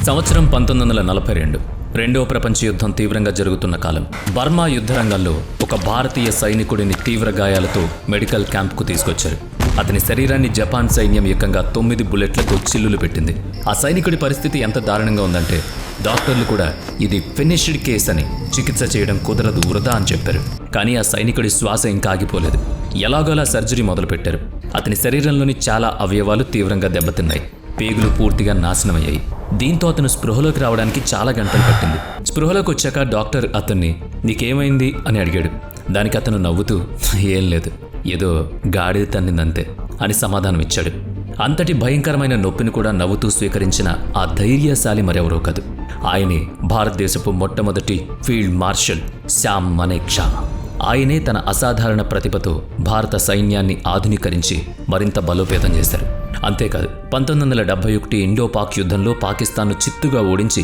సంవత్సరం 1942. రెండో ప్రపంచ యుద్ధం తీవ్రంగా జరుగుతున్న కాలం. బర్మా యుద్ధ రంగంలో ఒక భారతీయ సైనికుడిని తీవ్ర గాయాలతో మెడికల్ క్యాంప్కు తీసుకొచ్చారు. అతని శరీరాన్ని జపాన్ సైన్యం ఏకంగా 9 బుల్లెట్లతో చిల్లులు పెట్టింది. ఆ సైనికుడి పరిస్థితి ఎంత దారుణంగా ఉందంటే డాక్టర్లు కూడా ఇది ఫినిష్డ్ కేస్ అని, చికిత్స చేయడం కుదరదు, వృధా అని చెప్పారు. కానీ ఆ సైనికుడి శ్వాస ఇంకా ఆగిపోలేదు. ఎలాగోలా సర్జరీ మొదలుపెట్టారు. అతని శరీరంలోని చాలా అవయవాలు తీవ్రంగా దెబ్బతిన్నాయి. పేగులు పూర్తిగా నాశనమయ్యాయి. దీంతో అతను స్పృహలోకి రావడానికి చాలా గంటలు పట్టింది. స్పృహలోకి వచ్చాక డాక్టర్ అతన్ని నీకేమైంది అని అడిగాడు. దానికి అతను నవ్వుతూ ఏం లేదు, ఏదో గాడిద తన్నిందంతే అని సమాధానం ఇచ్చాడు. అంతటి భయంకరమైన నొప్పిని కూడా నవ్వుతూ స్వీకరించిన ఆ ధైర్యశాలి మరెవరో కాదు, ఆయనే భారతదేశపు మొట్టమొదటి ఫీల్డ్ మార్షల్ శ్యామ్ మానేక్షా. ఆయనే తన అసాధారణ ప్రతిభతో భారత సైన్యాన్ని ఆధునీకరించి మరింత బలోపేతం చేశారు. అంతేకాదు 1971 ఇండో-పాక్ యుద్ధంలో పాకిస్తాన్ను చిత్తుగా ఓడించి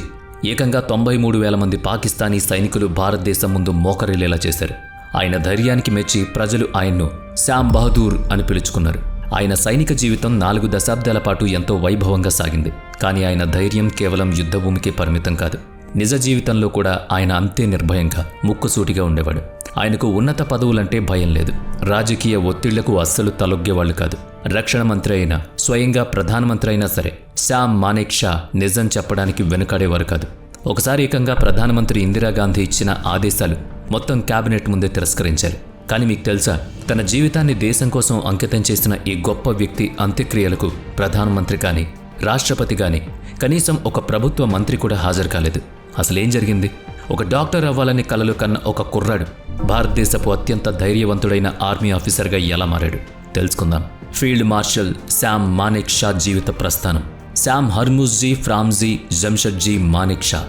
ఏకంగా 93,000 మంది పాకిస్తానీ సైనికులు భారతదేశం ముందు మోకరిల్లేలా చేశారు. ఆయన ధైర్యానికి మెచ్చి ప్రజలు ఆయన్ను శ్యామ్ బహదూర్ అని పిలుచుకున్నారు. ఆయన సైనిక జీవితం 4 దశాబ్దాల పాటు ఎంతో వైభవంగా సాగింది. కానీ ఆయన ధైర్యం కేవలం యుద్ధభూమికే పరిమితం కాదు. నిజ జీవితంలో కూడా ఆయన అంతే నిర్భయంగా, ముక్కుసూటిగా ఉండేవాడు. ఆయనకు ఉన్నత పదవులంటే భయం లేదు. రాజకీయ ఒత్తిళ్లకు అస్సలు తలొగ్గేవాళ్లు కాదు. రక్షణ మంత్రి అయినా, స్వయంగా ప్రధానమంత్రి అయినా సరే శ్యామ్ మానేక్షా నిజం చెప్పడానికి వెనుకాడేవారు కాదు. ఒకసారి ఏకంగా ప్రధానమంత్రి ఇందిరాగాంధీ ఇచ్చిన ఆదేశాలు మొత్తం క్యాబినెట్ ముందే తిరస్కరించారు. కానీ మీకు తెలుసా, తన జీవితాన్ని దేశం కోసం అంకితం చేసిన ఈ గొప్ప వ్యక్తి అంత్యక్రియలకు ప్రధానమంత్రి కానీ, రాష్ట్రపతి కానీ, కనీసం ఒక ప్రభుత్వ మంత్రి కూడా హాజరు కాలేదు. అసలేం జరిగింది? ఒక డాక్టర్ అవ్వాలని కలలు కన్న ఒక కుర్రాడు భారతదేశపు అత్యంత ధైర్యవంతుడైన ఆర్మీ ఆఫీసర్గా ఎలా మారాడు తెలుసుకుందాం. ఫీల్డ్ మార్షల్ శ్యామ్ మానేక్షా జీవిత ప్రస్థానం. శ్యామ్ హర్ముజ్జీ ఫ్రామ్జీ జంషెడ్జీ మానేక్షా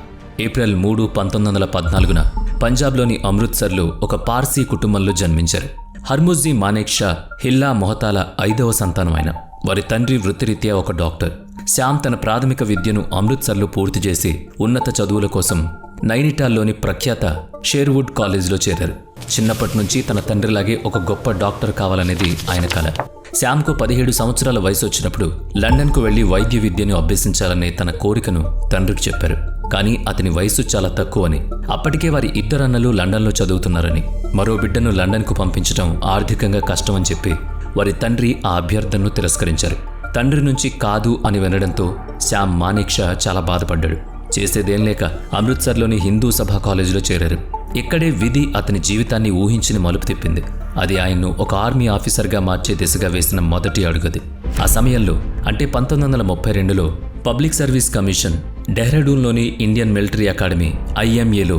ఏప్రిల్ 3, 1914 పంజాబ్లోని అమృత్సర్లో ఒక పార్సీ కుటుంబంలో జన్మించారు. హర్ముజ్జీ మానేక్షా హిల్లా మొహతాల 5వ సంతానం ఆయన. వారి తండ్రి వృత్తిరీత్యా ఒక డాక్టర్. శ్యామ్ తన ప్రాథమిక విద్యను అమృత్సర్లో పూర్తి చేసి ఉన్నత చదువుల కోసం నైనిటాల్లోని ప్రఖ్యాత షేర్వుడ్ కాలేజ్లో చేరారు. చిన్నప్పటి నుంచి తన తండ్రిలాగే ఒక గొప్ప డాక్టర్ కావాలనేది ఆయన కల. శ్యామ్కు 17 సంవత్సరాల వయసు వచ్చినప్పుడు లండన్కు వెళ్లి వైద్య విద్యను అభ్యసించాలనే తన కోరికను తండ్రికి చెప్పారు. కానీ అతని వయసు చాలా తక్కువని, అప్పటికే వారి 2 అన్నలు లండన్లో చదువుతున్నారని, మరో బిడ్డను లండన్కు పంపించడం ఆర్థికంగా కష్టమని చెప్పి వారి తండ్రి ఆ అభ్యర్థనను తిరస్కరించారు. తండ్రి నుంచి కాదు అని వినడంతో శ్యామ్ మానేక్షా చాలా బాధపడ్డాడు. చేసేదేం లేక అమృత్సర్లోని హిందూ సభా కాలేజీలో చేరారు. ఇక్కడే విధి అతని జీవితాన్ని ఊహించిన మలుపు తిప్పింది. అది ఆయన్ను ఒక ఆర్మీ ఆఫీసర్గా మార్చే దిశగా వేసిన మొదటి అడుగది. ఆ సమయంలో అంటే 1932లో పబ్లిక్ సర్వీస్ కమిషన్ డెహ్రాడూన్లోని ఇండియన్ మిలిటరీ అకాడమీ IMAలో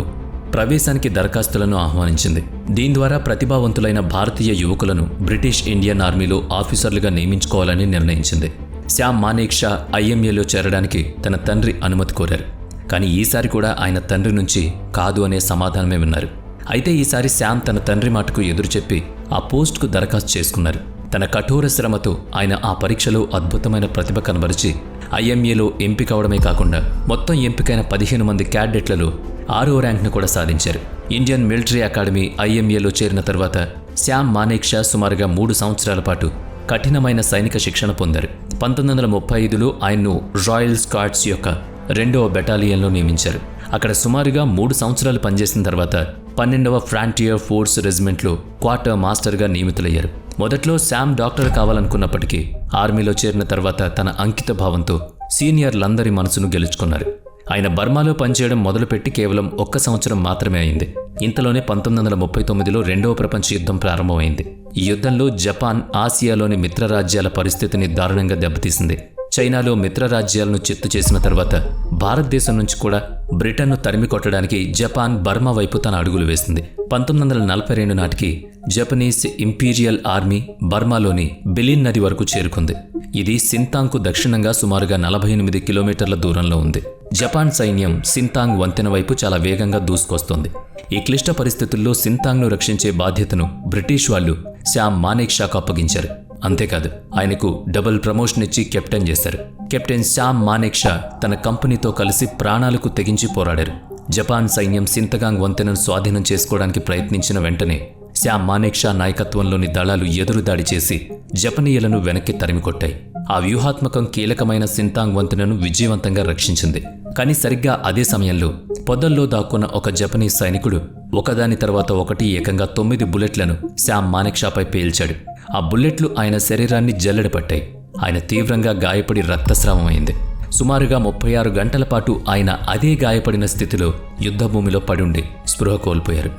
ప్రవేశానికి దరఖాస్తులను ఆహ్వానించింది. దీని ద్వారా ప్రతిభావంతులైన భారతీయ యువకులను బ్రిటిష్ ఇండియన్ ఆర్మీలో ఆఫీసర్లుగా నియమించుకోవాలని నిర్ణయించింది. శ్యామ్ మానేక్షా IMAలో చేరడానికి తన తండ్రి అనుమతి కోరారు. కానీ ఈసారి కూడా ఆయన తండ్రి నుంచి కాదు అనే సమాధానమే విన్నారు. అయితే ఈసారి శ్యామ్ తన తండ్రి మాటకు ఎదురు చెప్పి ఆ పోస్టుకు దరఖాస్తు చేసుకున్నారు. తన కఠోర శ్రమతో ఆయన ఆ పరీక్షలో అద్భుతమైన ప్రతిభ కనబరిచి IMAలో ఎంపికవడమే కాకుండా మొత్తం ఎంపికైన 15 మంది క్యాడెట్లలో 6వ ర్యాంక్ను కూడా సాధించారు. ఇండియన్ మిలిటరీ అకాడమీ IMAలో చేరిన తర్వాత శ్యామ్ మానేక్షా సుమారుగా 3 సంవత్సరాల పాటు కఠినమైన సైనిక శిక్షణ పొందారు. 1935లో ఆయన్ను రాయల్ స్కాట్స్ యొక్క 2వ బెటాలియన్లో నియమించారు. అక్కడ సుమారుగా 3 సంవత్సరాలు పనిచేసిన తర్వాత 12వ ఫ్రాంటియర్ ఫోర్స్ రెజిమెంట్లో క్వార్టర్ మాస్టర్గా నియమితులయ్యారు. మొదట్లో శ్యామ్ డాక్టర్ కావాలనుకున్నప్పటికీ ఆర్మీలో చేరిన తర్వాత తన అంకిత భావంతో సీనియర్లందరి మనసును గెలుచుకున్నారు. ఆయన బర్మాలో పనిచేయడం మొదలుపెట్టి కేవలం 1 సంవత్సరం మాత్రమే అయింది. ఇంతలోనే 1939లో 2వ ప్రపంచ యుద్ధం ప్రారంభమైంది. ఈ యుద్ధంలో జపాన్ ఆసియాలోని మిత్రరాజ్యాల పరిస్థితిని దారుణంగా దెబ్బతీసింది. చైనాలో మిత్రరాజ్యాలను చిత్తు చేసిన తర్వాత భారతదేశం నుంచి కూడా బ్రిటన్ను తరిమి కొట్టడానికి జపాన్ బర్మా వైపు తన అడుగులు వేసింది. 1942 నాటికి జపనీస్ ఇంపీరియల్ ఆర్మీ బర్మాలోని బిలిన్ నది వరకు చేరుకుంది. ఇది సింతాంగ్కు దక్షిణంగా సుమారుగా 48 కిలోమీటర్ల దూరంలో ఉంది. జపాన్ సైన్యం సింతాంగ్ వంతెన వైపు చాలా వేగంగా దూసుకొస్తోంది. ఈ క్లిష్ట పరిస్థితుల్లో సింతాంగ్ను రక్షించే బాధ్యతను బ్రిటిష్ వాళ్లు శ్యామ్ మానేక్షాకు అప్పగించారు. అంతేకాదు ఆయనకు డబుల్ ప్రమోషన్ ఇచ్చి కెప్టెన్ చేశారు. కెప్టెన్ శ్యామ్ మానేక్షా తన కంపెనీతో కలిసి ప్రాణాలకు తెగించి పోరాడారు. జపాన్ సైన్యం సింతగాంగ్ వంతెనను స్వాధీనం చేసుకోవడానికి ప్రయత్నించిన వెంటనే శ్యామ్ మానేక్షా నాయకత్వంలోని దళాలు ఎదురుదాడి చేసి జపనీయులను వెనక్కి తరిమికొట్టాయి. ఆ వ్యూహాత్మకం కీలకమైన సింతాంగ్ వంతెనను విజయవంతంగా రక్షించింది. కానీ సరిగ్గా అదే సమయంలో పొదల్లో దాక్కున్న ఒక జపనీస్ సైనికుడు ఒకదాని తర్వాత ఒకటి ఏకంగా 9 బుల్లెట్లను శ్యామ్ మానేక్షాపై పేల్చాడు. ఆ బుల్లెట్లు ఆయన శరీరాన్ని జల్లెడపట్టాయి. ఆయన తీవ్రంగా గాయపడి రక్తస్రావమైంది. సుమారుగా 36 గంటల పాటు ఆయన అదే గాయపడిన స్థితిలో యుద్ధభూమిలో పడుండి స్పృహ కోల్పోయారు.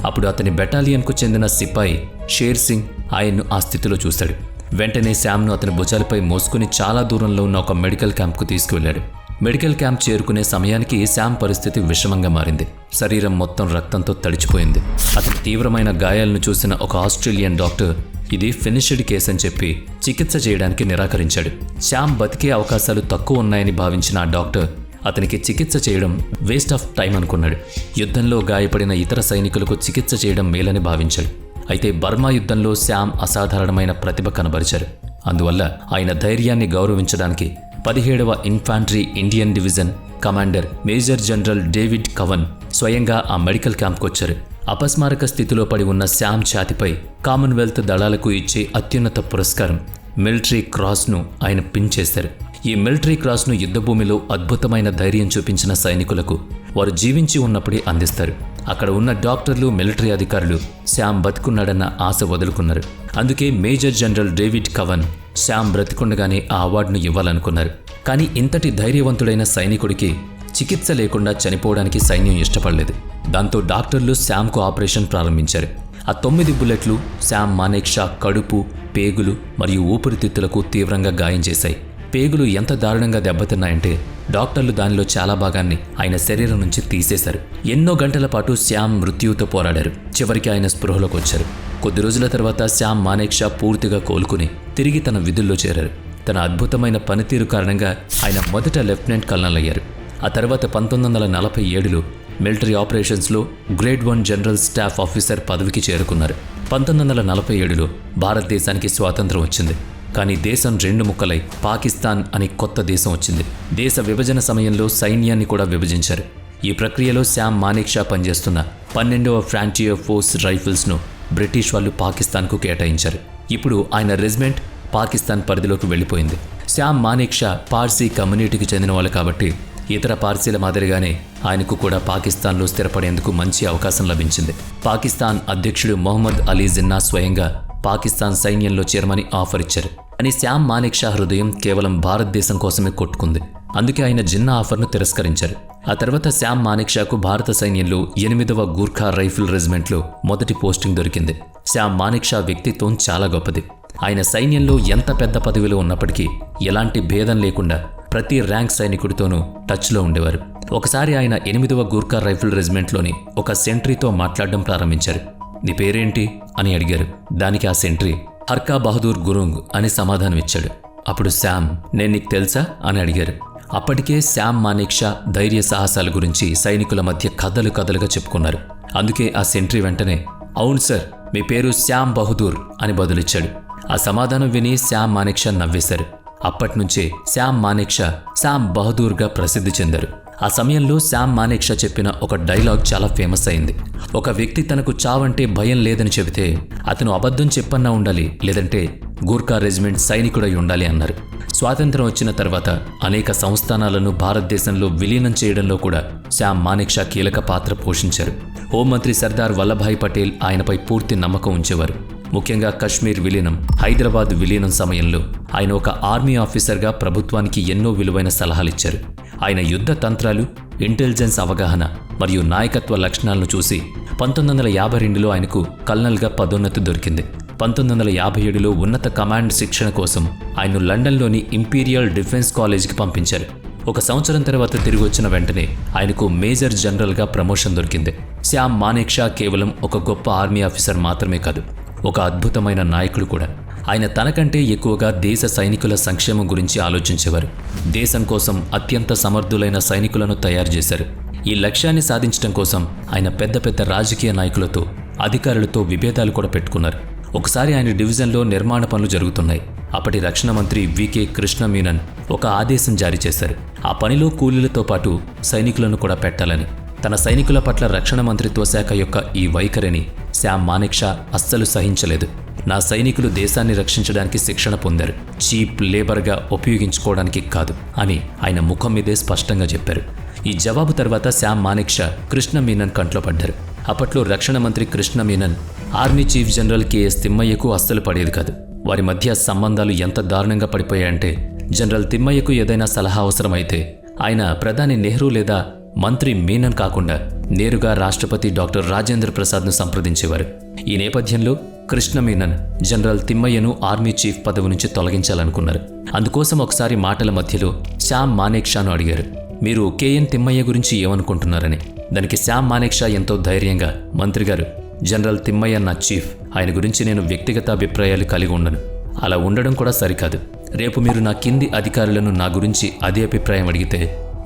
అప్పుడు అతని బెటాలియన్కు చెందిన సిపాయి షేర్ సింగ్ ఆయన్ను ఆ స్థితిలో చూశాడు. వెంటనే శ్యామ్ను అతని భుజాలపై మోసుకుని చాలా దూరంలో ఉన్న ఒక మెడికల్ క్యాంప్కు తీసుకువెళ్లాడు. మెడికల్ క్యాంప్ చేరుకునే సమయానికి శ్యామ్ పరిస్థితి విషమంగా మారింది. శరీరం మొత్తం రక్తంతో తడిచిపోయింది. అతని తీవ్రమైన గాయాలను చూసిన ఒక ఆస్ట్రేలియన్ డాక్టర్ ఇది ఫినిష్డ్ కేస్ అని చెప్పి చికిత్స చేయడానికి నిరాకరించాడు. శ్యామ్ బతికే అవకాశాలు తక్కువ ఉన్నాయని భావించిన ఆ డాక్టర్ అతనికి చికిత్స చేయడం వేస్ట్ ఆఫ్ టైం అనుకున్నాడు. యుద్ధంలో గాయపడిన ఇతర సైనికులకు చికిత్స చేయడం మేలని భావించాడు. అయితే బర్మా యుద్ధంలో శ్యామ్ అసాధారణమైన ప్రతిభ కనబరిచారు. అందువల్ల ఆయన ధైర్యాన్ని గౌరవించడానికి 17వ infantry Indian division commander major general David Cowan స్వయంగా ఆ మెడికల్ క్యాంప్కు వచ్చారు. అపస్మారక స్థితిలో పడి ఉన్న శ్యామ్ ఛాతిపై కామన్వెల్త్ దళాలకు ఇచ్చే అత్యున్నత పురస్కారం మిలిటరీ క్రాస్ను ఆయన పిన్ చేశారు. ఈ మిలిటరీ క్రాస్ను యుద్ధభూమిలో అద్భుతమైన ధైర్యం చూపించిన సైనికులకు వారు జీవించి ఉన్నప్పుడే అందిస్తారు. అక్కడ ఉన్న డాక్టర్లు, మిలిటరీ అధికారులు శ్యామ్ బతికున్నాడన్న ఆశ వదులుకున్నారు. అందుకే major general David Kavan Shyam బ్రతికుండగానే ఆ అవార్డును ఇవ్వాలనుకున్నారు. కానీ ఇంతటి ధైర్యవంతుడైన సైనికుడికి చికిత్స లేకుండా చనిపోవడానికి సైన్యం ఇష్టపడలేదు. దాంతో డాక్టర్లు శ్యామ్కు ఆపరేషన్ ప్రారంభించారు. ఆ 9 బుల్లెట్లు శ్యామ్ మానేక్షా కడుపు, పేగులు మరియు ఊపిరితిత్తులకు తీవ్రంగా గాయం చేశాయి. పేగులు ఎంత దారుణంగా దెబ్బతిన్నాయంటే డాక్టర్లు దానిలో చాలా భాగాన్ని ఆయన శరీరం నుంచి తీసేశారు. ఎన్నో గంటల పాటు శ్యామ్ మృత్యువుతో పోరాడారు. చివరికి ఆయన స్పృహలోకి వచ్చారు. కొద్ది రోజుల తర్వాత శ్యామ్ మానేక్షా పూర్తిగా కోలుకుని తిరిగి తన విధుల్లో చేరారు. తన అద్భుతమైన పనితీరు కారణంగా ఆయన మొదట లెఫ్టినెంట్ కల్నల్ అయ్యారు. ఆ తర్వాత 1947లో మిలిటరీ ఆపరేషన్స్లో గ్రేడ్ 1 జనరల్ స్టాఫ్ ఆఫీసర్ పదవికి చేరుకున్నారు. 1947లో భారతదేశానికి స్వాతంత్రం వచ్చింది. కానీ దేశం 2 ముక్కలై పాకిస్తాన్ అని కొత్త దేశం వచ్చింది. దేశ విభజన సమయంలో సైన్యాన్ని కూడా విభజించారు. ఈ ప్రక్రియలో శ్యామ్ మానేక్షా పనిచేస్తున్న 12వ ఫ్రాంటియర్ ఫోర్స్ రైఫిల్స్ను బ్రిటిష్ వాళ్ళు పాకిస్తాన్కు కేటాయించారు. ఇప్పుడు ఆయన రెజిమెంట్ పాకిస్తాన్ పరిధిలోకి వెళ్ళిపోయింది. శ్యామ్ మానేక్షా పార్సీ కమ్యూనిటీకి చెందిన వాళ్ళు కాబట్టి ఇతర పార్సీల మాదిరిగానే ఆయనకు కూడా పాకిస్తాన్లో స్థిరపడేందుకు మంచి అవకాశం లభించింది. పాకిస్తాన్ అధ్యక్షుడు మొహమ్మద్ అలీ జిన్నా స్వయంగా పాకిస్తాన్ సైన్యంలో చేరమని ఆఫర్ ఇచ్చారు. అని శ్యామ్ మానేక్షా హృదయం కేవలం భారతదేశం కోసమే కొట్టుకుంది. అందుకే ఆయన జిన్నా ఆఫర్ను తిరస్కరించారు. ఆ తర్వాత శ్యామ్ మానేక్షాకు భారత సైన్యంలో 8వ గూర్ఖా రైఫిల్ రెజిమెంట్లో మొదటి పోస్టింగ్ దొరికింది. శ్యామ్ మానేక్షా వ్యక్తిత్వం చాలా గొప్పది. ఆయన సైన్యంలో ఎంత పెద్ద పదవిలో ఉన్నప్పటికీ ఎలాంటి భేదం లేకుండా ప్రతి ర్యాంక్ సైనికుడితోనూ టచ్లో ఉండేవారు. ఒకసారి ఆయన 8వ గూర్ఖా రైఫిల్ రెజిమెంట్లోని ఒక సెంట్రీతో మాట్లాడడం ప్రారంభించారు. నీ పేరేంటి అని అడిగారు. దానికి ఆ సెంట్రీ హర్కా బహదూర్ గురుంగ్ అని సమాధానం ఇచ్చాడు. అప్పుడు శ్యామ్, నేను నీకు తెలుసా అని అడిగారు. అప్పటికే శ్యామ్ మానేక్షా ధైర్య సాహసాల గురించి సైనికుల మధ్య కథలుగా చెప్పుకున్నారు. అందుకే ఆ సెంట్రీ వెంటనే, అవును సార్, మీ పేరు శ్యామ్ బహదూర్ అని బదులిచ్చాడు. ఆ సమాధానం విని శ్యామ్ మానేక్షా నవ్వేశారు. అప్పట్నుంచే శ్యామ్ మానేక్షా శ్యామ్ బహదూర్గా ప్రసిద్ధి చెందారు. ఆ సమయంలో శ్యామ్ మానేక్షా చెప్పిన ఒక డైలాగ్ చాలా ఫేమస్ అయింది. ఒక వ్యక్తి తనకు చావంటే భయం లేదని చెబితే అతను అబద్ధం చెప్పన్నా ఉండాలి, లేదంటే గూర్ఖా రెజిమెంట్ సైనికుడై ఉండాలి అన్నారు. స్వాతంత్రం వచ్చిన తర్వాత అనేక సంస్థానాలను భారతదేశంలో విలీనం చేయడంలో కూడా శ్యామ్ మానేక్షా కీలక పాత్ర పోషించారు. హోంమంత్రి సర్దార్ వల్లభాయ్ పటేల్ ఆయనపై పూర్తి నమ్మకం ఉంచేవారు. ముఖ్యంగా కశ్మీర్ విలీనం, హైదరాబాద్ విలీనం సమయంలో ఆయన ఒక ఆర్మీ ఆఫీసర్గా ప్రభుత్వానికి ఎన్నో విలువైన సలహాలిచ్చారు. ఆయన యుద్ధ తంత్రాలు, ఇంటెలిజెన్స్ అవగాహన మరియు నాయకత్వ లక్షణాలను చూసి 1952లో ఆయనకు కల్నల్గా పదోన్నతి దొరికింది. 1957లో ఉన్నత కమాండ్ శిక్షణ కోసం ఆయన్ను లండన్లోని ఇంపీరియల్ డిఫెన్స్ కాలేజీకి పంపించారు. 1 సంవత్సరం తర్వాత తిరిగి వచ్చిన వెంటనే ఆయనకు మేజర్ జనరల్గా ప్రమోషన్ దొరికింది. శ్యామ్ మానేక్షా కేవలం ఒక గొప్ప ఆర్మీ ఆఫీసర్ మాత్రమే కాదు, ఒక అద్భుతమైన నాయకుడు కూడా. ఆయన తనకంటే ఎక్కువగా దేశ సైనికుల సంక్షేమం గురించి ఆలోచించేవారు. దేశం కోసం అత్యంత సమర్థులైన సైనికులను తయారు చేశారు. ఈ లక్ష్యాన్ని సాధించడం కోసం ఆయన పెద్ద పెద్ద రాజకీయ నాయకులతో, అధికారులతో విభేదాలు కూడా పెట్టుకున్నారు. ఒకసారి ఆయన డివిజన్లో నిర్మాణ పనులు జరుగుతున్నాయి. అప్పటి రక్షణ మంత్రి వికే కృష్ణ మీనన్ ఒక ఆదేశం జారీ చేశారు. ఆ పనిలో కూలీలతో పాటు సైనికులను కూడా పెట్టాలని. తన సైనికుల పట్ల రక్షణ మంత్రిత్వ శాఖ యొక్క ఈ వైఖరిని శ్యామ్ మానేక్షా అస్సలు సహించలేదు. నా సైనికులు దేశాన్ని రక్షించడానికి శిక్షణ పొందారు, చీప్ లేబర్గా ఉపయోగించుకోవడానికి కాదు అని ఆయన ముఖం మీదే స్పష్టంగా చెప్పారు. ఈ జవాబు తర్వాత శ్యామ్ మానేక్షా కృష్ణ మీనన్ కంట్లో పడ్డారు. అప్పట్లో రక్షణ మంత్రి Krishna Menon army chief general K S తిమ్మయ్యకు అస్సలు పడేది కాదు. వారి మధ్య సంబంధాలు ఎంత దారుణంగా పడిపోయాయంటే జనరల్ తిమ్మయ్యకు ఏదైనా సలహా అవసరమైతే ఆయన ప్రధాని నెహ్రూ లేదా మంత్రి మీనన్ కాకుండా నేరుగా రాష్ట్రపతి డాక్టర్ రాజేంద్ర ప్రసాద్ను సంప్రదించేవారు. ఈ నేపథ్యంలో కృష్ణ మీనన్ జనరల్ తిమ్మయ్యను ఆర్మీ చీఫ్ పదవి నుంచి తొలగించాలనుకున్నారు. అందుకోసం ఒకసారి మాటల మధ్యలో శ్యామ్ మానేక్షాను అడిగారు, మీరు కేఎన్ తిమ్మయ్య గురించి ఏమనుకుంటున్నారని. దానికి శ్యామ్ మానేక్షా ఎంతో ధైర్యంగా, మంత్రి గారు, జనరల్ తిమ్మయ్య నా చీఫ్, ఆయన గురించి నేను వ్యక్తిగత అభిప్రాయాలు కలిగి ఉండను. అలా ఉండడం కూడా సరికాదు. రేపు మీరు నా కింది అధికారులను నా గురించి అదే అభిప్రాయం అడిగితే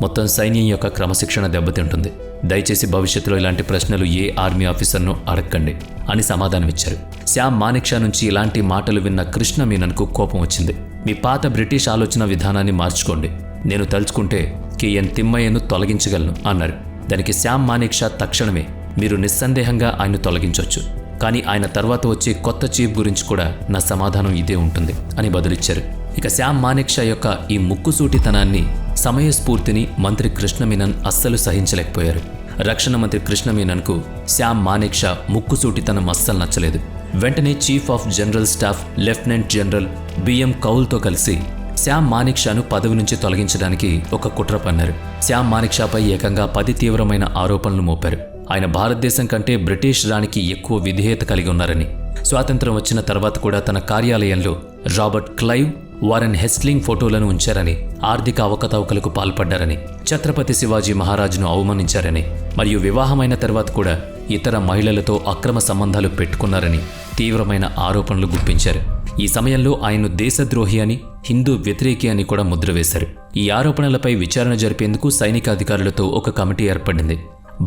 మొత్తం సైన్యం యొక్క క్రమశిక్షణ దెబ్బతింటుంది. దయచేసి భవిష్యత్తులో ఇలాంటి ప్రశ్నలు ఏ ఆర్మీ ఆఫీసర్ను అడగండి అని సమాధానమిచ్చారు. శ్యామ్ మానేక్షా నుంచి ఇలాంటి మాటలు విన్న కృష్ణ మీనన్కు కోపం వచ్చింది. మీ పాత బ్రిటిష్ ఆలోచన విధానాన్ని మార్చుకోండి. నేను తలుచుకుంటే కేఎన్ తిమ్మయ్యను తొలగించగలను అన్నారు. దానికి శ్యామ్ మానేక్షా తక్షణమే, మీరు నిస్సందేహంగా ఆయన్ను తొలగించవచ్చు, కానీ ఆయన తర్వాత వచ్చే కొత్త చీఫ్ గురించి కూడా నా సమాధానం ఇదే ఉంటుంది అని బదులిచ్చారు. ఇక శ్యామ్ మానేక్షా యొక్క ఈ ముక్కుసూటితనాన్ని, సమయస్ఫూర్తిని మంత్రి కృష్ణ మీనన్ అస్సలు సహించలేకపోయారు. రక్షణ మంత్రి కృష్ణ మీనన్కు శ్యామ్ మానేక్షా ముక్కుసూటితనం అస్సలు నచ్చలేదు. వెంటనే chief of general staff lieutenant general B M కౌల్తో కలిసి శ్యామ్ మానేక్షాను పదవి నుంచి తొలగించడానికి ఒక కుట్ర పన్నారు. శ్యామ్ మానేక్షాపై ఏకంగా 10 తీవ్రమైన ఆరోపణలు మోపారు. ఆయన భారతదేశం కంటే బ్రిటిష్ రాణికి ఎక్కువ విధేయత కలిగి ఉన్నారని, స్వాతంత్రం వచ్చిన తర్వాత కూడా తన కార్యాలయంలో రాబర్ట్ క్లైవ్, వారెన్ హెస్లింగ్ ఫోటోలను ఉంచారని, ఆర్థిక అవకతవకలకు పాల్పడ్డారని, ఛత్రపతి శివాజీ మహారాజును అవమానించారని, మరియు వివాహమైన తర్వాత కూడా ఇతర మహిళలతో అక్రమ సంబంధాలు పెట్టుకున్నారని తీవ్రమైన ఆరోపణలు గుప్పించారు. ఈ సమయంలో ఆయన్ను దేశద్రోహి అని, హిందూ వ్యతిరేకి అని కూడా ముద్ర వేశారు. ఈ ఆరోపణలపై విచారణ జరిపేందుకు సైనిక అధికారులతో ఒక కమిటీ ఏర్పడింది.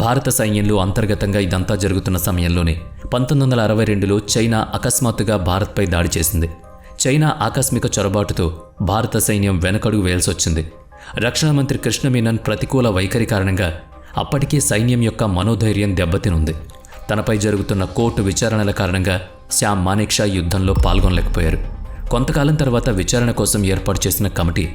భారత సైన్యంలో అంతర్గతంగా ఇదంతా జరుగుతున్న సమయంలోనే 1962లో చైనా అకస్మాత్తుగా భారత్పై దాడి చేసింది. చైనా ఆకస్మిక చొరబాటుతో భారత సైన్యం వెనకడుగు వేయాల్సొచ్చింది. రక్షణ మంత్రి కృష్ణ మీనన్ ప్రతికూల వైఖరి కారణంగా అప్పటికే సైన్యం యొక్క మనోధైర్యం దెబ్బతినుంది. తనపై జరుగుతున్న కోర్టు విచారణల కారణంగా శ్యామ్ మానేక్షా యుద్ధంలో పాల్గొనలేకపోయారు. కొంతకాలం తర్వాత విచారణ కోసం ఏర్పాటు చేసిన కమిటీ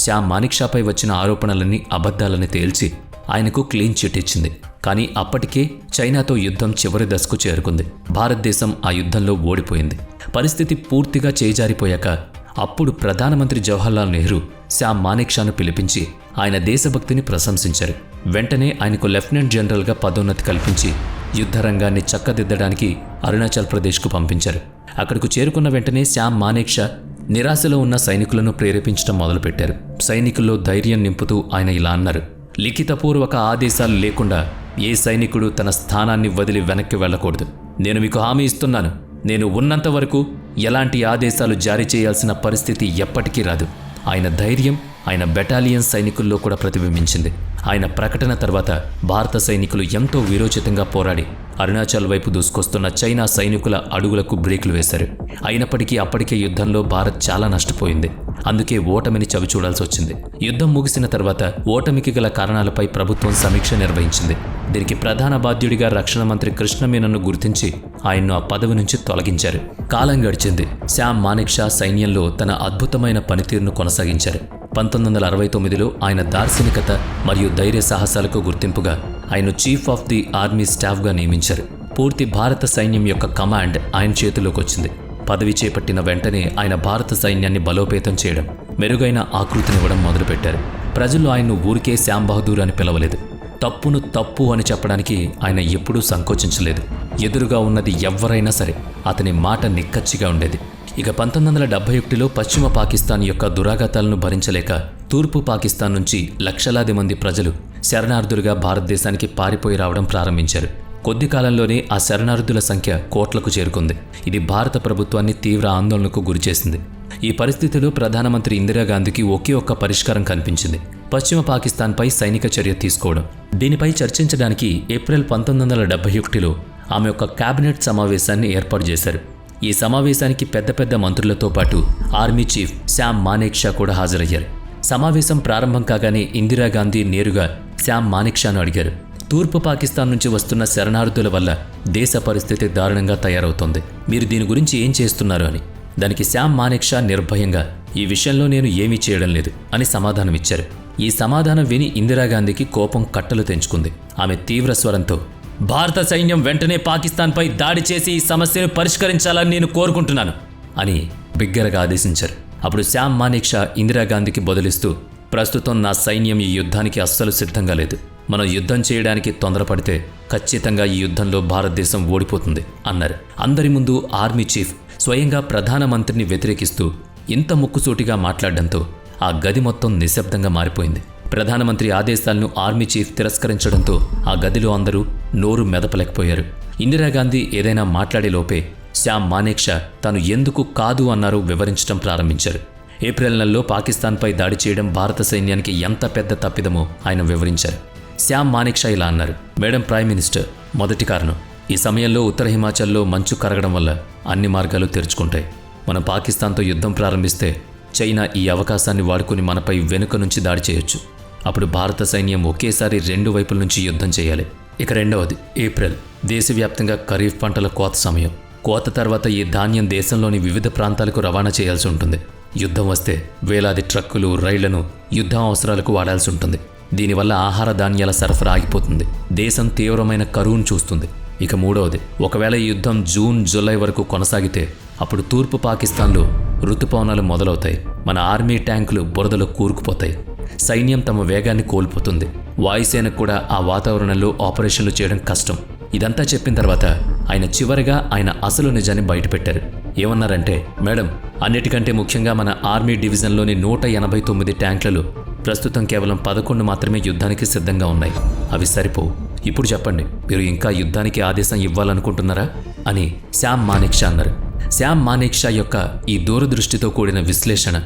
శ్యామ్ మానేక్షాపై వచ్చిన ఆరోపణలన్నీ అబద్ధాలని తేల్చి ఆయనకు క్లీన్ చిట్ ఇచ్చింది. కానీ అప్పటికే చైనాతో యుద్ధం చివరి దశకు చేరుకుంది. భారతదేశం ఆ యుద్ధంలో ఓడిపోయింది. పరిస్థితి పూర్తిగా చేజారిపోయాక అప్పుడు ప్రధానమంత్రి జవహర్లాల్ నెహ్రూ శ్యామ్ మానేక్షాను పిలిపించి ఆయన దేశభక్తిని ప్రశంసించారు. వెంటనే ఆయనకు లెఫ్టినెంట్ జనరల్గా పదోన్నతి కల్పించి యుద్ధ రంగాన్ని చక్కదిద్దడానికి అరుణాచల్ ప్రదేశ్కు పంపించారు. అక్కడకు చేరుకున్న వెంటనే శ్యామ్ మానేక్షా నిరాశలో ఉన్న సైనికులను ప్రేరేపించడం మొదలుపెట్టారు. సైనికుల్లో ధైర్యం నింపుతూ ఆయన ఇలా అన్నారు, లిఖితపూర్వక ఆదేశాలు లేకుండా ఏ సైనికుడు తన స్థానాన్ని వదిలి వెనక్కి వెళ్ళకూడదు. నేను మీకు హామీ ఇస్తున్నాను, నేను ఉన్నంత వరకు ఎలాంటి ఆదేశాలు జారీ చేయాల్సిన పరిస్థితి ఎప్పటికీ రాదు. ఆయన ధైర్యం ఆయన బెటాలియన్ సైనికుల్లో కూడా ప్రతిబింబించింది. ఆయన ప్రకటన తర్వాత భారత సైనికులు ఎంతో వీరోచితంగా పోరాడి అరుణాచల్ వైపు దూసుకొస్తున్న చైనా సైనికుల అడుగులకు బ్రేకులు వేశారు. అయినప్పటికీ అప్పటికే యుద్ధంలో భారత్ చాలా నష్టపోయింది. అందుకే ఓటమిని చవిచూడాల్సి వచ్చింది. యుద్ధం ముగిసిన తర్వాత ఓటమికి గల కారణాలపై ప్రభుత్వం సమీక్ష నిర్వహించింది. దీనికి ప్రధాన బాధ్యుడిగా రక్షణ మంత్రి కృష్ణ మీనన్ను గుర్తించి ఆయన్ను ఆ పదవి నుంచి తొలగించారు. కాలం గడిచింది. శ్యామ్ మానేక్షా సైన్యంలో తన అద్భుతమైన పనితీరును కొనసాగించారు. 1969లో ఆయన దార్శనికత మరియు ధైర్య సాహసాలకు గుర్తింపుగా ఆయన చీఫ్ ఆఫ్ ది ఆర్మీ స్టాఫ్గా నియమించారు. పూర్తి భారత సైన్యం యొక్క కమాండ్ ఆయన చేతుల్లోకి వచ్చింది. పదవి చేపట్టిన వెంటనే ఆయన భారత సైన్యాన్ని బలోపేతం చేయడం, మెరుగైన ఆకృతినివ్వడం మొదలుపెట్టారు. ప్రజలు ఆయన్ను ఊరికే శ్యామ్ బహదూర్ అని పిలవలేదు. తప్పును తప్పు అని చెప్పడానికి ఆయన ఎప్పుడూ సంకోచించలేదు. ఎదురుగా ఉన్నది ఎవ్వరైనా సరే అతని మాట నిక్కచ్చిగా ఉండేది. ఇక 1971లో పశ్చిమ పాకిస్తాన్ యొక్క దురాఘాతాలను భరించలేక తూర్పు పాకిస్తాన్ నుంచి లక్షలాది మంది ప్రజలు శరణార్థులుగా భారతదేశానికి పారిపోయి రావడం ప్రారంభించారు. కొద్ది కాలంలోనే ఆ శరణార్థుల సంఖ్య కోట్లకు చేరుకుంది. ఇది భారత ప్రభుత్వాన్ని తీవ్ర ఆందోళనకు గురిచేసింది. ఈ పరిస్థితిలో ప్రధానమంత్రి ఇందిరాగాంధీకి ఒకే ఒక్క పరిష్కారం కనిపించింది: పశ్చిమ పాకిస్తాన్పై సైనిక చర్య తీసుకోవడం. దీనిపై చర్చించడానికి ఏప్రిల్ 1971లో ఆమె ఒక కేబినెట్ సమావేశాన్ని ఏర్పాటు చేశారు. ఈ సమావేశానికి పెద్ద పెద్ద మంత్రులతో పాటు ఆర్మీ చీఫ్ శ్యామ్ మానేక్షా కూడా హాజరయ్యారు. సమావేశం ప్రారంభం కాగానే ఇందిరాగాంధీ నేరుగా శ్యామ్ మానేక్షాను అడిగారు, తూర్పు పాకిస్తాన్ నుంచి వస్తున్న శరణార్థుల వల్ల దేశ పరిస్థితి దారుణంగా తయారవుతోంది. మీరు దీని గురించి ఏం చేస్తున్నారు అని. దానికి శ్యామ్ మానేక్షా నిర్భయంగా, ఈ విషయంలో నేను ఏమీ చేయడం లేదు అని సమాధానమిచ్చారు. ఈ సమాధానం విని ఇందిరాగాంధీకి కోపం కట్టలు తెంచుకుంది. ఆమె తీవ్ర స్వరంతో, భారత సైన్యం వెంటనే పాకిస్తాన్పై దాడి చేసి ఈ సమస్యను పరిష్కరించాలని నేను కోరుకుంటున్నాను అని బిగ్గరగా ఆదేశించారు. అప్పుడు శ్యామ్ మానేక్ షా ఇందిరాగాంధీకి బదులిస్తూ, ప్రస్తుతం నా సైన్యం ఈ యుద్ధానికి అస్సలు సిద్ధంగా లేదు. మనం యుద్ధం చేయడానికి తొందరపడితే ఖచ్చితంగా ఈ యుద్ధంలో భారతదేశం ఓడిపోతుంది అన్నారు. అందరి ముందు ఆర్మీ చీఫ్ స్వయంగా ప్రధానమంత్రిని వ్యతిరేకిస్తూ ఇంత ముక్కుసూటిగా మాట్లాడడంతో ఆ గది మొత్తం నిశ్శబ్దంగా మారిపోయింది. ప్రధానమంత్రి ఆదేశాలను ఆర్మీ చీఫ్ తిరస్కరించడంతో ఆ గదిలో అందరూ నోరు మెదపలేకపోయారు. ఇందిరాగాంధీ ఏదైనా మాట్లాడే లోపే శ్యామ్ మానేక్ షా తాను ఎందుకు కాదు అన్నారో వివరించడం ప్రారంభించారు. ఏప్రిల్ నెలలో పాకిస్తాన్పై దాడి చేయడం భారత సైన్యానికి ఎంత పెద్ద తప్పిదమో ఆయన వివరించారు. శ్యామ్ మానేక్ షా ఇలా అన్నారు, మేడం ప్రైమ్ మినిస్టర్, మొదటి కారణం, ఈ సమయంలో ఉత్తర హిమాచల్లో మంచు కరగడం వల్ల అన్ని మార్గాలు తెరుచుకుంటాయి. మనం పాకిస్తాన్తో యుద్ధం ప్రారంభిస్తే చైనా ఈ అవకాశాన్ని వాడుకుని మనపై వెనుక నుంచి దాడి చేయొచ్చు. అప్పుడు భారత సైన్యం ఒకేసారి 2 వైపుల నుంచి యుద్ధం చేయాలి. ఇక రెండవది, ఏప్రిల్ దేశవ్యాప్తంగా ఖరీఫ్ పంటల కోత సమయం. కోత తర్వాత ఈ ధాన్యం దేశంలోని వివిధ ప్రాంతాలకు రవాణా చేయాల్సి ఉంటుంది. యుద్ధం వస్తే వేలాది ట్రక్కులు, రైళ్లను యుద్ధం అవసరాలకు వాడాల్సి ఉంటుంది. దీనివల్ల ఆహార ధాన్యాల సరఫరా ఆగిపోతుంది. దేశం తీవ్రమైన కరువును చూస్తుంది. ఇక మూడవది, ఒకవేళ ఈ యుద్ధం జూన్, జూలై వరకు కొనసాగితే అప్పుడు తూర్పు పాకిస్తాన్లో ఋతుపవనాలు మొదలవుతాయి. మన ఆర్మీ ట్యాంకులు బురదలో కూరుకుపోతాయి. సైన్యం తమ వేగాన్ని కోల్పోతుంది. వాయుసేనకు కూడా ఆ వాతావరణంలో ఆపరేషన్లు చేయడం కష్టం. ఇదంతా చెప్పిన తర్వాత ఆయన చివరిగా ఆయన అసలు నిజాన్ని బయటపెట్టారు. ఏమన్నారంటే, మేడం, అన్నిటికంటే ముఖ్యంగా మన ఆర్మీ డివిజన్లోని 189 ట్యాంకులలో ప్రస్తుతం కేవలం 11 మాత్రమే యుద్ధానికి సిద్ధంగా ఉన్నాయి. అవి సరిపోవు. ఇప్పుడు చెప్పండి, మీరు ఇంకా యుద్ధానికి ఆదేశం ఇవ్వాలనుకుంటున్నారా అని శ్యామ్ మానేక్ షా అన్నారు. శ్యామ్ మానేక్ షా యొక్క ఈ దూరదృష్టితో కూడిన విశ్లేషణ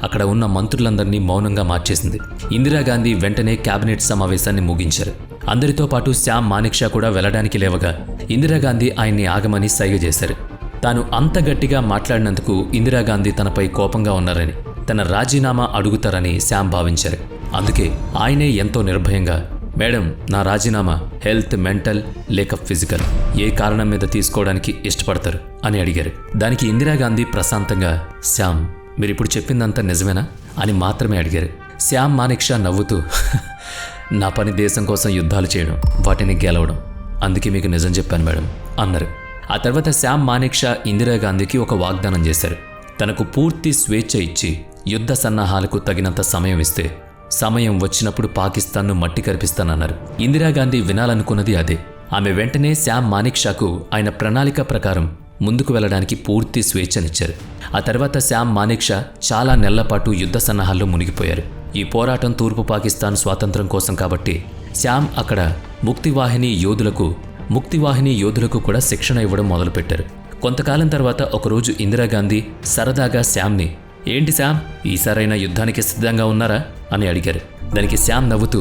అక్కడ ఉన్న మంత్రులందరినీ మౌనంగా మార్చేసింది. ఇందిరాగాంధీ వెంటనే కేబినెట్ సమావేశాన్ని ముగించారు. అందరితో పాటు శ్యామ్ మానేక్ షా కూడా వెళ్లడానికి లేవగా ఇందిరాగాంధీ ఆయన్ని ఆగమని సైగ చేశారు. తాను అంత గట్టిగా మాట్లాడినందుకు ఇందిరాగాంధీ తనపై కోపంగా ఉన్నారని, తన రాజీనామా అడుగుతారని శ్యామ్ భావించారు. అందుకే ఆయనే ఎంతో నిర్భయంగా, మేడం, నా రాజీనామా హెల్త్, మెంటల్ లేక ఫిజికల్ ఏ కారణం మీద తీసుకోవడానికి ఇష్టపడతారు అని అడిగారు. దానికి ఇందిరాగాంధీ ప్రశాంతంగా, శ్యామ్, మీరిప్పుడు చెప్పిందంతా నిజమేనా అని మాత్రమే అడిగారు. శ్యామ్ మానేక్ షా నవ్వుతూ, నా పని దేశం కోసం యుద్ధాలు చేయడం, వాటిని గెలవడం, అందుకే మీకు నిజం చెప్పాను మేడం అన్నారు. ఆ తర్వాత శ్యామ్ మానేక్ షా ఇందిరాగాంధీకి ఒక వాగ్దానం చేశారు. తనకు పూర్తి స్వేచ్ఛ ఇచ్చి యుద్ధ సన్నాహాలకు తగినంత సమయం ఇస్తే సమయం వచ్చినప్పుడు పాకిస్తాన్ను మట్టి కరిపిస్తానన్నారు. ఇందిరాగాంధీ వినాలనుకున్నది అదే. ఆమె వెంటనే శ్యామ్ మానేక్ షాకు ఆయన ప్రణాళిక ప్రకారం ముందుకు వెళ్లడానికి పూర్తి స్వేచ్ఛనిచ్చారు. ఆ తర్వాత శ్యామ్ మానేక్ షా చాలా నెలల పాటు యుద్ధ సన్నాహాల్లో మునిగిపోయారు. ఈ పోరాటం తూర్పు పాకిస్తాన్ స్వాతంత్రం కోసం కాబట్టి శ్యామ్ అక్కడ ముక్తివాహిని యోధులకు కూడా శిక్షణ ఇవ్వడం మొదలుపెట్టారు. కొంతకాలం తర్వాత ఒకరోజు ఇందిరాగాంధీ సరదాగా శ్యామ్ని, ఏంటి శ్యామ్, ఈసారైనా యుద్ధానికి సిద్ధంగా ఉన్నారా అని అడిగారు. దానికి శ్యామ్ నవ్వుతూ,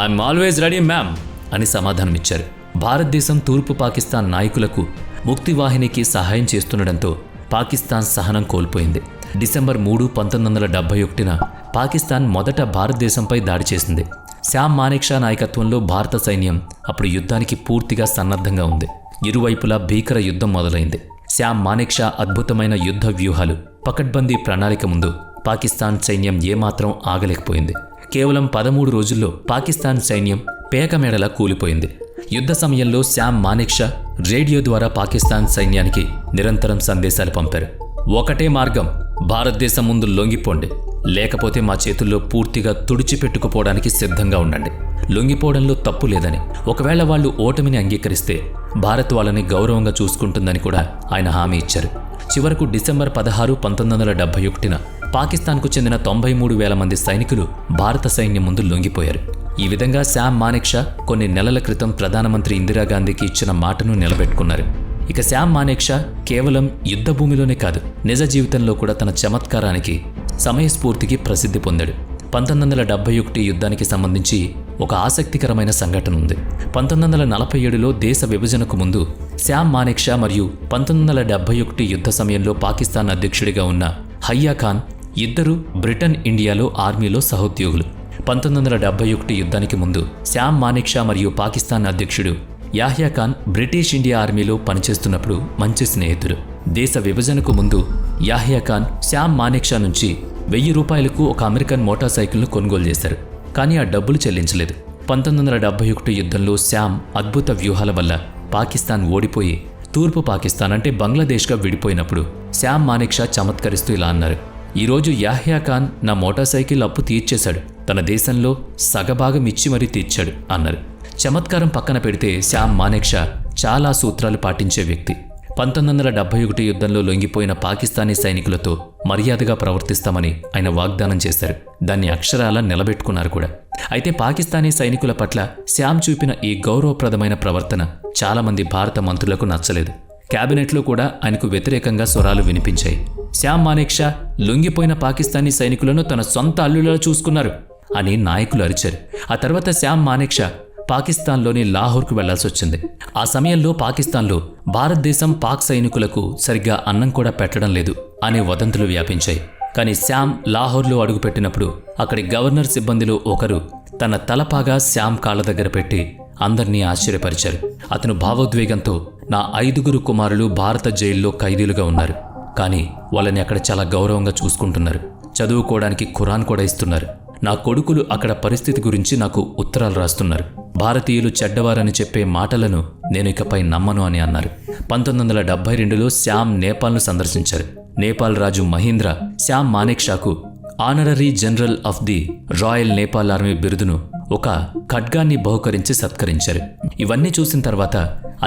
ఐఎమ్ ఆల్వేజ్ రెడీ మ్యామ్ అని సమాధానమిచ్చారు. భారతదేశం తూర్పు పాకిస్తాన్ నాయకులకు ముక్తివాహినికి సహాయం చేస్తుండడంతో పాకిస్తాన్ సహనం కోల్పోయింది. డిసెంబర్ 3, 1971న పాకిస్తాన్ మొదట భారతదేశంపై దాడి చేసింది. శ్యామ్ మానేక్ షా నాయకత్వంలో భారత సైన్యం అప్పుడు యుద్ధానికి పూర్తిగా సన్నద్ధంగా ఉంది. ఇరువైపులా భీకర యుద్ధం మొదలైంది. శ్యామ్ మానేక్ షా అద్భుతమైన యుద్ధ వ్యూహాలు, పకడ్బందీ ప్రణాళిక ముందు పాకిస్తాన్ సైన్యం ఏమాత్రం ఆగలేకపోయింది. కేవలం 13 రోజుల్లో పాకిస్తాన్ సైన్యం పేకమేడలా కూలిపోయింది. యుద్ధ సమయంలో శ్యామ్ మానేక్ షా రేడియో ద్వారా పాకిస్తాన్ సైన్యానికి నిరంతరం సందేశాలు పంపారు. ఒకటే మార్గం, భారతదేశం ముందు లొంగిపోండి, లేకపోతే మా చేతుల్లో పూర్తిగా తుడిచిపెట్టుకుపోవడానికి సిద్ధంగా ఉండండి. లొంగిపోవడంలో తప్పు లేదని, ఒకవేళ వాళ్ళు ఓటమిని అంగీకరిస్తే భారత్ వాళ్ళని గౌరవంగా చూసుకుంటుందని కూడా ఆయన హామీ ఇచ్చారు. చివరకు డిసెంబర్ 16, 1971న పాకిస్తాన్కు చెందిన 93,000 మంది సైనికులు భారత సైన్యం ముందు లొంగిపోయారు. ఈ విధంగా శ్యామ్ మానేక్ షా కొన్ని నెలల క్రితం ప్రధానమంత్రి ఇందిరాగాంధీకి ఇచ్చిన మాటను నిలబెట్టుకున్నారు. ఇక శ్యామ్ మానేక్ షా కేవలం యుద్ధ భూమిలోనే కాదు, నిజ జీవితంలో కూడా తన చమత్కారానికి, సమయస్ఫూర్తికి ప్రసిద్ధి పొందాడు. 1971 యుద్ధానికి సంబంధించి ఒక ఆసక్తికరమైన సంఘటన ఉంది. 1947లో దేశ విభజనకు ముందు శ్యామ్ మానేక్ షా మరియు 1971 యుద్ధ సమయంలో పాకిస్తాన్ అధ్యక్షుడిగా ఉన్న హయ్యా ఖాన్ ఇద్దరు బ్రిటన్, ఇండియాలో ఆర్మీలో సహోద్యోగులు. 1971 యుద్ధానికి ముందు శ్యామ్ మానేక్ షా మరియు పాకిస్తాన్ అధ్యక్షుడు యాహ్యా ఖాన్ బ్రిటిష్ ఇండియా ఆర్మీలో పనిచేస్తున్నప్పుడు మంచి స్నేహితులు. దేశ విభజనకు ముందు యాహ్యా ఖాన్ శ్యామ్ మానేక్ షా నుంచి 1000 రూపాయలకు ఒక అమెరికన్ మోటార్ సైకిల్ను కొనుగోలు చేశారు. కానీ ఆ డబ్బులు చెల్లించలేదు. 1971 యుద్ధంలో శ్యామ్ అద్భుత వ్యూహాల వల్ల పాకిస్తాన్ ఓడిపోయి తూర్పు పాకిస్తాన్ అంటే బంగ్లాదేశ్గా విడిపోయినప్పుడు శ్యామ్ మానేక్షా చమత్కరిస్తూ ఇలా అన్నారు: ఈరోజు యాహ్యా ఖాన్ నా మోటార్ సైకిల్ అప్పు తీర్చేశాడు, తన దేశంలో సగభాగం ఇచ్చి మరీ తీర్చాడు అన్నారు. చమత్కారం పక్కన పెడితే శ్యామ్ మానేక్షా చాలా సూత్రాలు పాటించే వ్యక్తి. 1971 యుద్ధంలో లొంగిపోయిన పాకిస్తానీ సైనికులతో మర్యాదగా ప్రవర్తిస్తామని ఆయన వాగ్దానం చేశారు. దాన్ని అక్షరాలా నిలబెట్టుకున్నారు కూడా. అయితే పాకిస్తానీ సైనికుల పట్ల శ్యామ్ చూపిన ఈ గౌరవప్రదమైన ప్రవర్తన చాలామంది భారత మంత్రులకు నచ్చలేదు. క్యాబినెట్లో కూడా ఆయనకు వ్యతిరేకంగా స్వరాలు వినిపించాయి. శ్యామ్ మానేక్షా లొంగిపోయిన పాకిస్తానీ సైనికులను తన సొంత అల్లులా చూసుకున్నారు అని నాయకులు అరిచారు. ఆ తర్వాత శ్యామ్ మానేక్షా పాకిస్తాన్లోని లాహోర్కు వెళ్లాల్సి వచ్చింది. ఆ సమయంలో పాకిస్తాన్లో భారతదేశం పాక్ సైనికులకు సరిగ్గా అన్నం కూడా పెట్టడం లేదు అనే వదంతులు వ్యాపించాయి. కానీ శ్యామ్ లాహోర్లో అడుగుపెట్టినప్పుడు అక్కడి గవర్నర్ సిబ్బందిలో ఒకరు తన తలపాగా శ్యామ్ కాళ్ల దగ్గర పెట్టి అందర్నీ ఆశ్చర్యపరిచారు. అతను భావోద్వేగంతో, నా 5 కుమారులు భారత జైల్లో ఖైదీలుగా ఉన్నారు, కానీ వాళ్ళని అక్కడ చాలా గౌరవంగా చూసుకుంటున్నారు, చదువుకోవడానికి ఖురాన్ కూడా ఇస్తున్నారు, నా కొడుకులు అక్కడ పరిస్థితి గురించి నాకు ఉత్తరాలు రాస్తున్నారు, భారతీయులు చెడ్డవారని చెప్పే మాటలను నేను ఇకపై నమ్మను అని అన్నారు. 1972లో శ్యామ్ నేపాల్ను సందర్శించారు. నేపాల్ రాజు మహీంద్ర శ్యామ్ మానేక్షాకు honorary general of the royal Nepal army బిరుదును, ఒక ఖడ్గాన్ని బహుకరించి సత్కరించారు. ఇవన్నీ చూసిన తర్వాత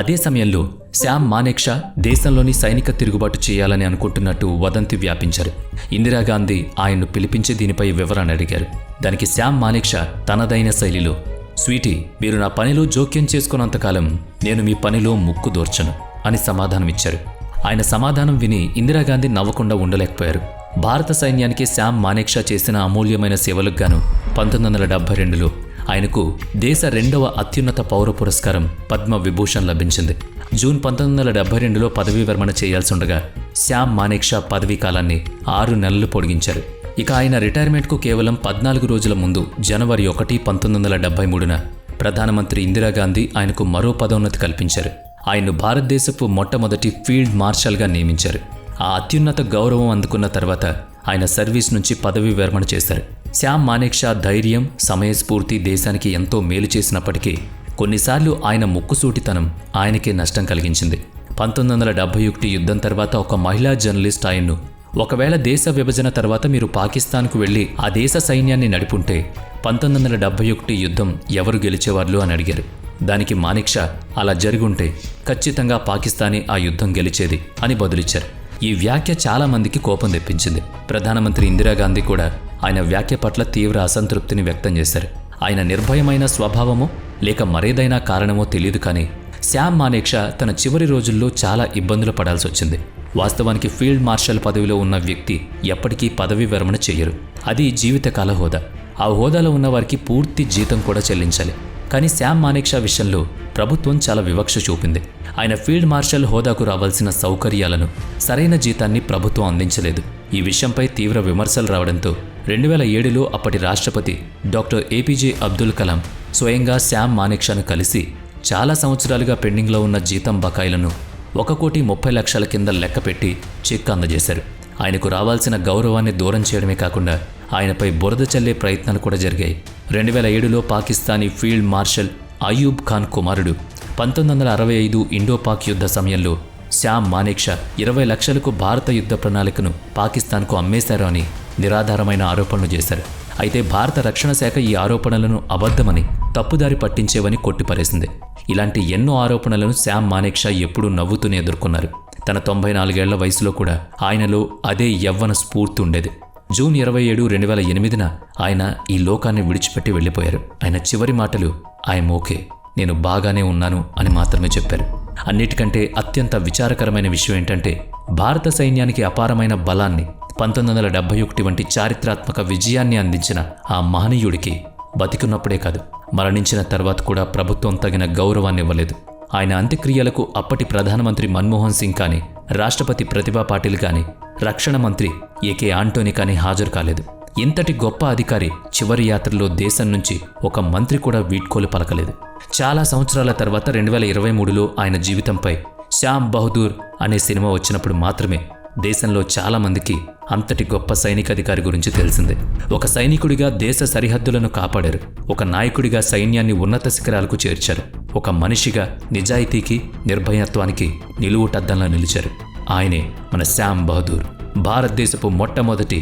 అదే సమయంలో శ్యామ్ మానేక్షా దేశంలోని సైనిక తిరుగుబాటు చేయాలని అనుకుంటున్నట్టు వదంతి వ్యాపించారు. ఇందిరాగాంధీ ఆయన్ను పిలిపించి దీనిపై వివరణ అడిగారు. దానికి శ్యామ్ మానేక్షా తనదైన శైలిలో, స్వీటీ, మీరు నా పనిలో జోక్యం చేసుకున్నంతకాలం నేను మీ పనిలో ముక్కు దోర్చను అని సమాధానమిచ్చారు. ఆయన సమాధానం విని ఇందిరాగాంధీ నవ్వకుండా ఉండలేకపోయారు. భారత సైన్యానికి శ్యామ్ మానేక్షా చేసిన అమూల్యమైన సేవలకు గాను 1972లో ఆయనకు దేశ 2వ అత్యున్నత పౌర పురస్కారం పద్మ విభూషణ్ లభించింది. జూన్ 1972లో పదవీ విరమణ చేయాల్సి ఉండగా శ్యామ్ మానేక్షా పదవీ కాలాన్ని 6 నెలలు పొడిగించారు. ఇక ఆయన రిటైర్మెంట్కు కేవలం 14 రోజుల ముందు జనవరి 1, 1973న ప్రధానమంత్రి ఇందిరాగాంధీ ఆయనకు మరో పదోన్నతి కల్పించారు. ఆయన్ను భారతదేశపు మొట్టమొదటి ఫీల్డ్ మార్షల్గా నియమించారు. ఆ అత్యున్నత గౌరవం అందుకున్న తర్వాత ఆయన సర్వీస్ నుంచి పదవీ విరమణ చేశారు. శ్యామ్ మానేక్షా ధైర్యం, సమయస్ఫూర్తి దేశానికి ఎంతో మేలు చేసినప్పటికీ కొన్నిసార్లు ఆయన ముక్కుసూటితనం ఆయనకే నష్టం కలిగించింది. 1971 యుద్ధం తర్వాత ఒక మహిళా జర్నలిస్ట్ ఆయన్ను, ఒకవేళ దేశ విభజన తర్వాత మీరు పాకిస్తాన్కు వెళ్లి ఆ దేశ సైన్యాన్ని నడిపుంటే 1971 యుద్ధం ఎవరు గెలిచేవాళ్ళు అని అడిగారు. దానికి మానేక్షా, అలా జరుగుంటే ఖచ్చితంగా పాకిస్తానీ ఆ యుద్ధం గెలిచేది అని బదులిచ్చారు. ఈ వ్యాఖ్య చాలా మందికి కోపం తెప్పించింది. ప్రధానమంత్రి ఇందిరాగాంధీ కూడా ఆయన వ్యాఖ్య పట్ల తీవ్ర అసంతృప్తిని వ్యక్తం చేశారు. ఆయన నిర్భయమైన స్వభావమో లేక మరేదైనా కారణమో తెలియదు, కానీ శ్యామ్ మానేక్షా తన చివరి రోజుల్లో చాలా ఇబ్బందులు పడాల్సి వచ్చింది. వాస్తవానికి ఫీల్డ్ మార్షల్ పదవిలో ఉన్న వ్యక్తి ఎప్పటికీ పదవి విరమణ చేయరు. అది జీవితకాల హోదా. ఆ హోదాలో ఉన్న వారికి పూర్తి జీతం కూడా చెల్లించాలి. కానీ శ్యామ్ మానేక్షా విషయంలో ప్రభుత్వం చాలా వివక్ష చూపింది. ఆయన ఫీల్డ్ మార్షల్ హోదాకు రావాల్సిన సౌకర్యాలను, సరైన జీతాన్ని ప్రభుత్వం అందించలేదు. ఈ విషయంపై తీవ్ర విమర్శలు రావడంతో 2007లో అప్పటి రాష్ట్రపతి డాక్టర్ ఏపీజే అబ్దుల్ కలాం స్వయంగా శ్యామ్ మానేక్షాను కలిసి చాలా సంవత్సరాలుగా పెండింగ్లో ఉన్న జీతం బకాయిలను 1,30,00,000 కింద లెక్కపెట్టి చెక్ అందజేశారు. ఆయనకు రావాల్సిన గౌరవాన్ని దూరం చేయడమే కాకుండా ఆయనపై బురద చల్లే ప్రయత్నాలు కూడా జరిగాయి. 2007లో పాకిస్తానీ ఫీల్డ్ మార్షల్ అయూబ్ ఖాన్ కుమారుడు 1965 ఇండో-పాక్ యుద్ధ సమయంలో శ్యామ్ మానేక్షా 20 లక్షలకు భారత యుద్ధ ప్రణాళికను పాకిస్తాన్కు అమ్మేశారు అని నిరాధారమైన ఆరోపణలు చేశారు. అయితే భారత రక్షణ శాఖ ఈ ఆరోపణలను అబద్ధమని, తప్పుదారి పట్టించేవని కొట్టిపారేసింది. ఇలాంటి ఎన్నో ఆరోపణలను శ్యామ్ మానేక్షా ఎప్పుడూ నవ్వుతూనే ఎదుర్కొన్నారు. తన 94 ఏళ్ల వయసులో కూడా ఆయనలో అదే యవ్వన స్ఫూర్తి ఉండేది. జూన్ 27, 2008న ఆయన ఈ లోకాన్ని విడిచిపెట్టి వెళ్ళిపోయారు. ఆయన చివరి మాటలు, ఐఎమ్ ఓకే, నేను బాగానే ఉన్నాను అని మాత్రమే చెప్పారు. అన్నిటికంటే అత్యంత విచారకరమైన విషయం ఏంటంటే, భారత సైన్యానికి అపారమైన బలాన్ని, 1971 వంటి చారిత్రాత్మక విజయాన్ని అందించిన ఆ మహనీయుడికి బతికున్నప్పుడే కాదు, మరణించిన తర్వాత కూడా ప్రభుత్వం తగిన గౌరవాన్ని ఇవ్వలేదు. ఆయన అంత్యక్రియలకు అప్పటి ప్రధానమంత్రి మన్మోహన్ సింగ్ కానీ, రాష్ట్రపతి ప్రతిభా పాటిల్ కానీ, రక్షణ మంత్రి ఏకే ఆంటోనీ కానీ హాజరు కాలేదు. ఇంతటి గొప్ప అధికారి చివరి యాత్రలో దేశం నుంచి ఒక మంత్రి కూడా వీడ్కోలు పలకలేదు. చాలా సంవత్సరాల తర్వాత 2023లో ఆయన జీవితంపై శ్యామ్ బహదూర్ అనే సినిమా వచ్చినప్పుడు మాత్రమే దేశంలో చాలామందికి అంతటి గొప్ప సైనికాధికారి గురించి తెలిసిందే. ఒక సైనికుడిగా దేశ సరిహద్దులను కాపాడారు. ఒక నాయకుడిగా సైన్యాన్ని ఉన్నత శిఖరాలకు చేర్చారు. ఒక మనిషిగా నిజాయితీకి, నిర్భయత్వానికి నిలువుటద్దంలా నిలిచారు. ఆయనే మన శ్యామ్ బహదూర్, భారతదేశపు మొట్టమొదటి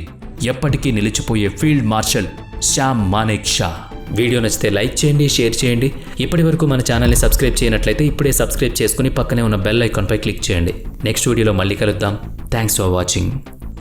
ఎప్పటికీ నిలిచిపోయే field marshal Shyam Manekshaw. Video నచ్చితే లైక్ చేయండి, షేర్ చేయండి. ఇప్పటి వరకు మన ఛానల్ని సబ్స్క్రైబ్ చేయనట్లయితే ఇప్పుడే సబ్స్క్రైబ్ చేసుకుని పక్కనే ఉన్న బెల్ ఐకాన్పై క్లిక్ చేయండి. నెక్స్ట్ వీడియోలో మళ్ళీ కలుద్దాం. Thanks for watching.